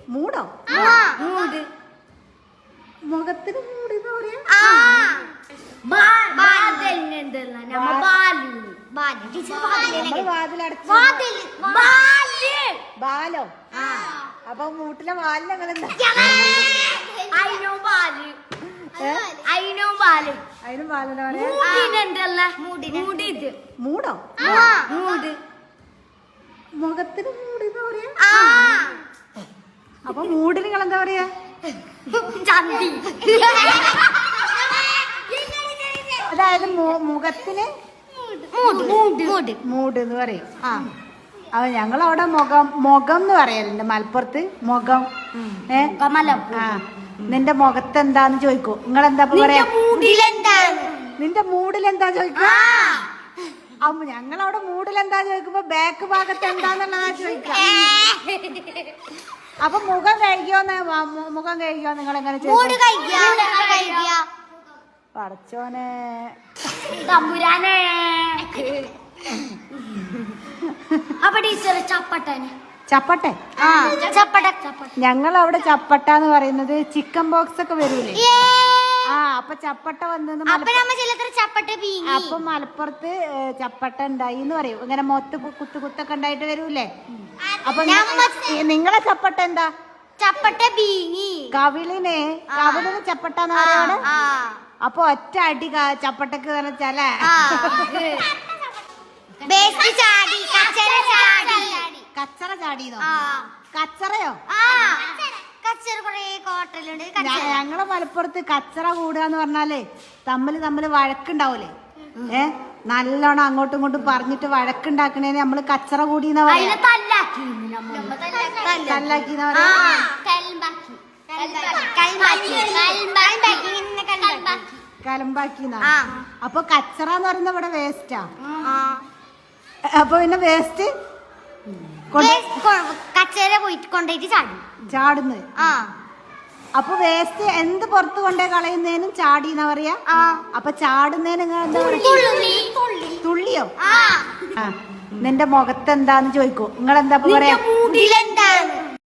മൂടോ മുഖത്തിന് മൂട് ബാലോ അപ്പൊ മൂട്ടിലെ വാലിനെന്താ അതിനും മൂടോ മുഖത്തിന് മൂട് പറയാ അപ്പൊ മൂടിന് നിങ്ങൾ എന്താ പറയാ അതായത് മുഖത്തിന് മൂട് എന്ന് പറയും അപ്പൊ ഞങ്ങളവിടെ മുഖം എന്ന് പറയലുണ്ട് മലപ്പുറത്ത് മുഖം നിന്റെ മുഖത്ത് എന്താന്ന് ചോദിക്കൂ നിങ്ങളെന്താ പറയാ നിന്റെ മൂഡിലെന്താ ചോദിക്കൂ അപ്പൊ ഞങ്ങളവിടെ മൂഡിലെന്താ ചോദിക്കുമ്പോ ബാക്ക് ഭാഗത്ത് എന്താന്നുള്ളതാ ചോദിക്ക അപ്പൊ മുഖം കഴിക്കോന്ന് നിങ്ങൾ എങ്ങനെ പടച്ചോനെ ചപ്പട്ടെ ഞങ്ങളവിടെ ചപ്പട്ട എന്ന് പറയുന്നത് ചിക്കൻ ബോക്സ് ഒക്കെ വരൂലേ അപ്പൊ ചപ്പട്ട വന്നു അപ്പൊ മലപ്പുറത്ത് ചപ്പട്ട ഉണ്ടായി എന്ന് പറയും ഇങ്ങനെ മൊത്ത് കുത്തൊക്കെ ഉണ്ടായിട്ട് വരൂലേ അപ്പൊ നിങ്ങളെ ചപ്പട്ട എന്താ കവിളിന് ചപ്പട്ട എന്ന് പറയാണ് അപ്പൊ ഒറ്റ അടി ചപ്പട്ടക്ക് ചില കച്ചറ ചാടിയോ കച്ചറയോ ഞങ്ങളെ മലപ്പുറത്ത് കച്ചറ കൂടുക പറഞ്ഞാലേ തമ്മില് വഴക്കുണ്ടാവൂലേ നല്ലോണം അങ്ങോട്ടും ഇങ്ങോട്ടും പറഞ്ഞിട്ട് വഴക്കുണ്ടാക്കണേന് നമ്മള് കച്ചറ കൂടിയെന്നാ പറയാ കലമ്പാക്കിന്നാ അപ്പൊ കച്ചറ എന്ന് പറയുന്നത് ഇവിടെ വേസ്റ്റാ അപ്പൊ പിന്നെ വേസ്റ്റ് ചാടുന്നു അപ്പൊ വേസ്റ്റ് എന്ത് പുറത്ത് കൊണ്ടേ കളയുന്നതിനും ചാടിന്നാ പറയാ അപ്പൊ ചാടുന്നതിന് എന്താ തുള്ളിയോ നിന്റെ മുഖത്ത് എന്താന്ന് ചോദിക്കൂ നിങ്ങളെന്താ പറയാ